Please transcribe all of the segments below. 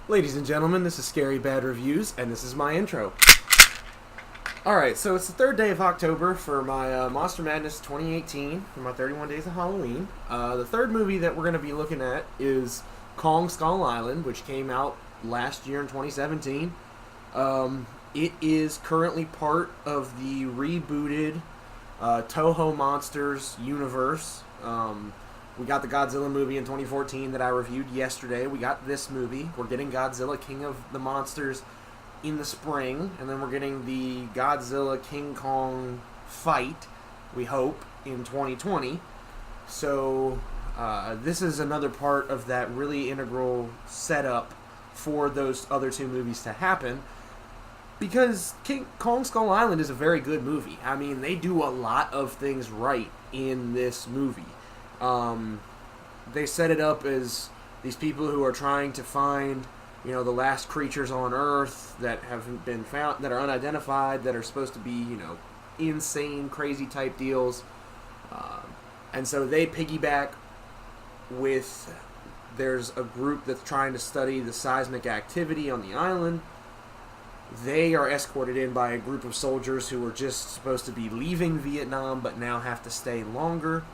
Ladies and gentlemen, this is Scary Bad Reviews, and this is my intro. Alright, so it's the third day of October for my Monster Madness 2018, for my 31 Days of Halloween. The third movie that we're going to be looking at is Kong Skull Island, which came out last year in 2017. It is currently part of the rebooted Toho Monsters universe. We got the Godzilla movie in 2014 that I reviewed yesterday. We got this movie. We're getting Godzilla King of the Monsters in the spring. And then we're getting the Godzilla King Kong fight, we hope, in 2020. So this is another part of that really integral setup for those other two movies to happen. Because King Kong Skull Island is a very good movie. I mean, they do a lot of things right in this movie. They set it up as these people who are trying to find, the last creatures on Earth that haven't been found, that are unidentified, that are supposed to be, insane, crazy type deals. And so they piggyback with, there's a group that's trying to study the seismic activity on the island. They are escorted in by a group of soldiers who were just supposed to be leaving Vietnam, but now have to stay longer.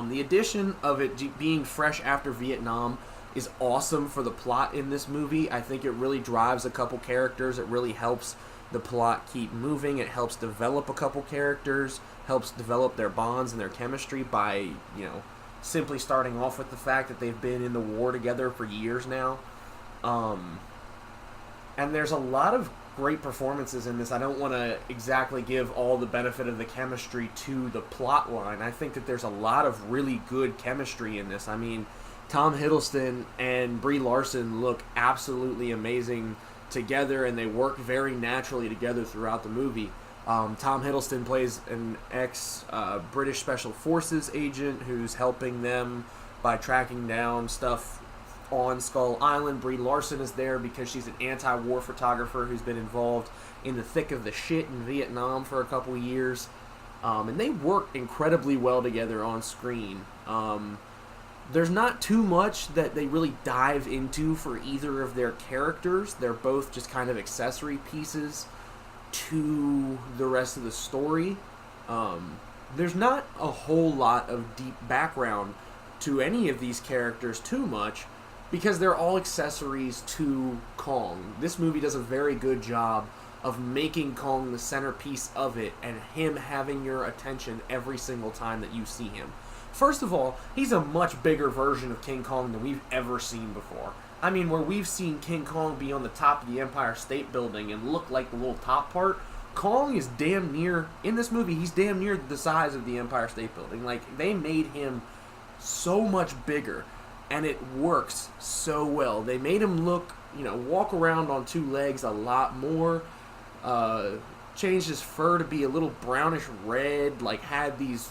The addition of it being fresh after Vietnam is awesome for the plot in this movie. I think it really drives a couple characters. It really helps the plot keep moving. It helps develop a couple characters, helps develop their bonds and their chemistry by, simply starting off with the fact that they've been in the war together for years now. And there's a lot of great performances in this. I don't want to exactly give all the benefit of the chemistry to the plot line. I think that there's a lot of really good chemistry in this. I mean, Tom Hiddleston and Brie Larson look absolutely amazing together, and they work very naturally together throughout the movie. Tom Hiddleston plays an ex-British Special Forces agent who's helping them by tracking down stuff on Skull Island. Brie Larson is there because she's an anti-war photographer who's been involved in the thick of the shit in Vietnam for a couple years. And they work incredibly well together on screen. There's not too much that they really dive into for either of their characters. They're both just kind of accessory pieces to the rest of the story. There's not a whole lot of deep background to any of these characters too much, because they're all accessories to Kong. This movie does a very good job of making Kong the centerpiece of it and him having your attention every single time that you see him. First of all, he's a much bigger version of King Kong than we've ever seen before. I mean, where we've seen King Kong be on the top of the Empire State Building and look like the little top part, Kong is damn near, in this movie, he's damn near the size of the Empire State Building. Like, they made him so much bigger. And it works so well. They made him look, walk around on two legs a lot more. Changed his fur to be a little brownish red, like had these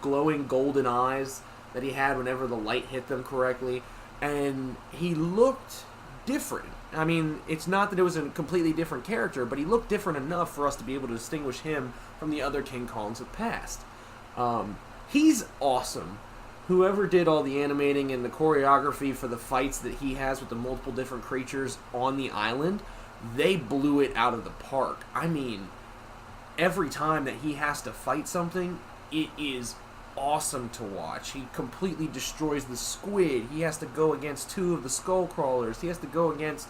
glowing golden eyes that he had whenever the light hit them correctly. And he looked different. I mean, it's not that it was a completely different character, but he looked different enough for us to be able to distinguish him from the other King Kongs of the past. He's awesome. Whoever did all the animating and the choreography for the fights that he has with the multiple different creatures on the island, they blew it out of the park. I mean, every time that he has to fight something, it is awesome to watch. He completely destroys the squid. He has to go against two of the skull crawlers. He has to go against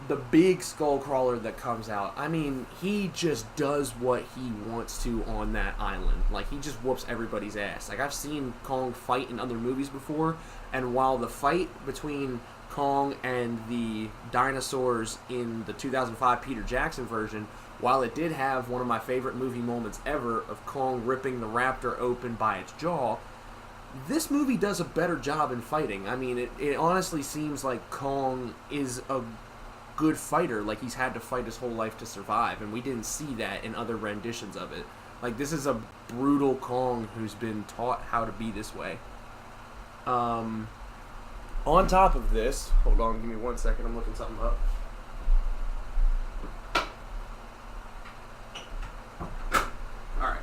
the big skull crawler that comes out. I mean, he just does what he wants to on that island. Like, he just whoops everybody's ass. Like, I've seen Kong fight in other movies before, and while the fight between Kong and the dinosaurs in the 2005 Peter Jackson version, while it did have one of my favorite movie moments ever of Kong ripping the raptor open by its jaw, this movie does a better job in fighting. I mean, it honestly seems like Kong is a good fighter, like he's had to fight his whole life to survive, and we didn't see that in other renditions of it. Like, this is a brutal Kong who's been taught how to be this way. On top of this, hold on, give me 1 second, I'm looking something up. Alright,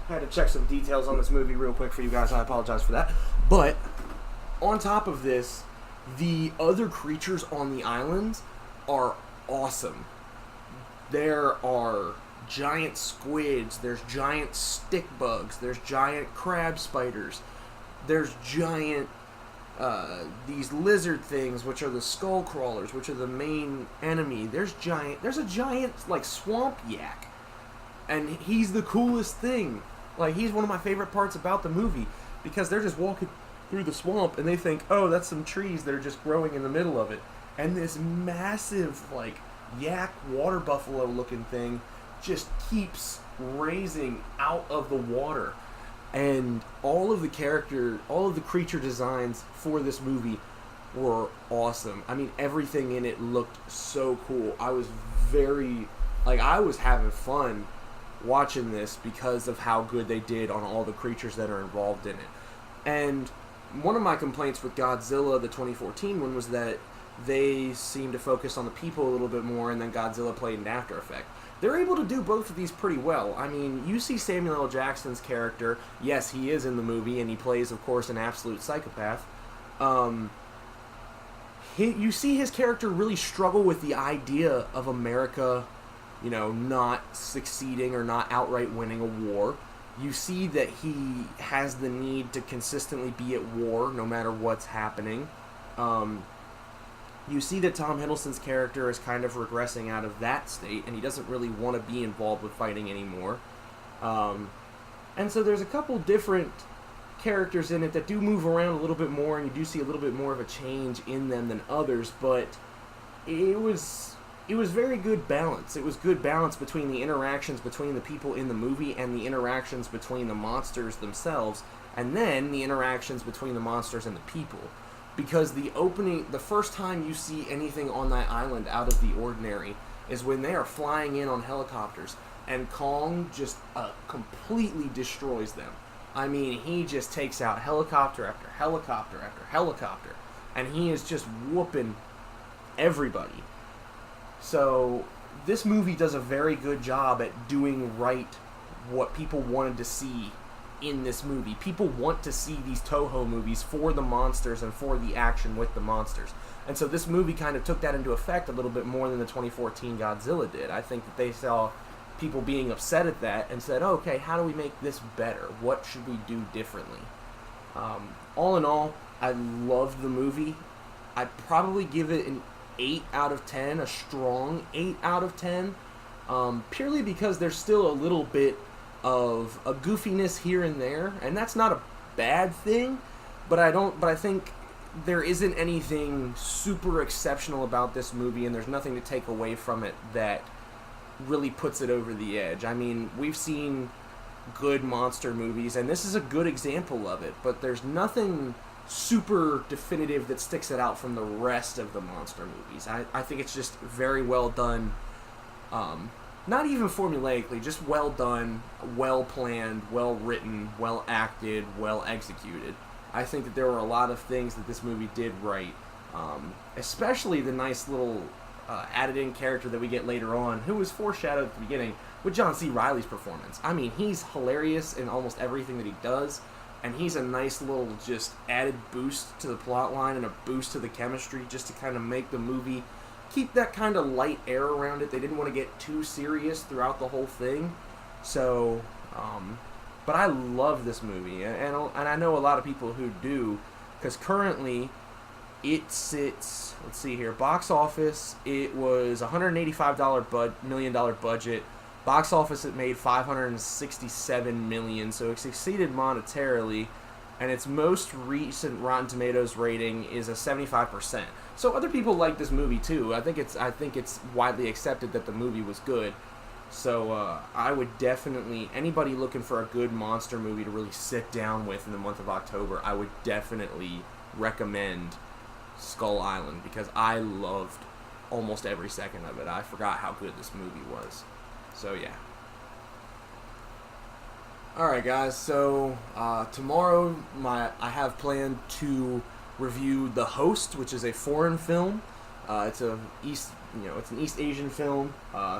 I had to check some details on this movie real quick for you guys, I apologize for that. But, on top of this, The other creatures on the island are awesome. There are giant squids, there's giant stick bugs, there's giant crab spiders, there's giant these lizard things, which are the skull crawlers, which are the main enemy. There's a giant like swamp yak, and he's the coolest thing. Like, he's one of my favorite parts about the movie, because they're just walking through the swamp and they think, oh, that's some trees that are just growing in the middle of it, and this massive like yak water buffalo looking thing just keeps raising out of the water. And all of the creature designs for this movie were awesome. I mean, everything in it looked so cool. I was having fun watching this because of how good they did on all the creatures that are involved in it. And one of my complaints with Godzilla, the 2014 one, was that they seemed to focus on the people a little bit more, and then Godzilla played an after effect. They're able to do both of these pretty well. I mean, you see Samuel L. Jackson's character. Yes, he is in the movie, and he plays, of course, an absolute psychopath. You see his character really struggle with the idea of America, not succeeding or not outright winning a war. You see that he has the need to consistently be at war no matter what's happening. You see that Tom Hiddleston's character is kind of regressing out of that state, and he doesn't really want to be involved with fighting anymore. And so there's a couple different characters in it that do move around a little bit more, and you do see a little bit more of a change in them than others, but it was very good balance. It was good balance between the interactions between the people in the movie and the interactions between the monsters themselves, and then the interactions between the monsters and the people. Because the first time you see anything on that island out of the ordinary is when they are flying in on helicopters, and Kong just completely destroys them. I mean, he just takes out helicopter after helicopter after helicopter, and he is just whooping everybody. So this movie does a very good job at doing right what people wanted to see in this movie. People want to see these Toho movies for the monsters and for the action with the monsters. And so this movie kind of took that into effect a little bit more than the 2014 Godzilla did. I think that they saw people being upset at that and said, oh, okay, how do we make this better? What should we do differently? All in all, I loved the movie. I'd probably give it an 8 out of 10, a strong 8 out of 10, purely because there's still a little bit of a goofiness here and there, and that's not a bad thing, but I think there isn't anything super exceptional about this movie, and there's nothing to take away from it that really puts it over the edge. I mean, we've seen good monster movies, and this is a good example of it, but there's nothing super definitive that sticks it out from the rest of the monster movies. I think it's just very well done, not even formulaically, just well done, well planned, well written, well acted, well executed. I think that there were a lot of things that this movie did right, especially the nice little added in character that we get later on, who was foreshadowed at the beginning with John C. Reilly's performance. I mean, he's hilarious in almost everything that he does, and he's a nice little just added boost to the plot line and a boost to the chemistry just to kind of make the movie keep that kind of light air around it. They didn't want to get too serious throughout the whole thing. So, but I love this movie, and I know a lot of people who do, because currently it sits, let's see here, box office, it was $185 million budget. Box office, it made $567 million, so it succeeded monetarily, and its most recent Rotten Tomatoes rating is a 75%. So other people like this movie too. I think it's widely accepted that the movie was good. So I would definitely, anybody looking for a good monster movie to really sit down with in the month of October, I would definitely recommend Skull Island, because I loved almost every second of it. I forgot how good this movie was. So yeah. Alright guys, so tomorrow I have planned to review The Host, which is a foreign film. It's an East Asian film.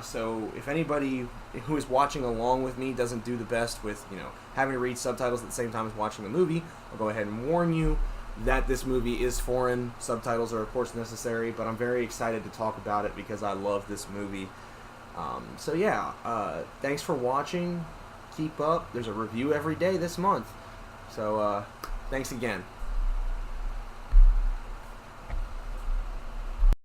So if anybody who is watching along with me doesn't do the best with having to read subtitles at the same time as watching the movie, I'll go ahead and warn you. that this movie is foreign. Subtitles are, of course, necessary, but I'm very excited to talk about it because I love this movie. So yeah, thanks for watching. Keep up. There's a review every day this month. So thanks again.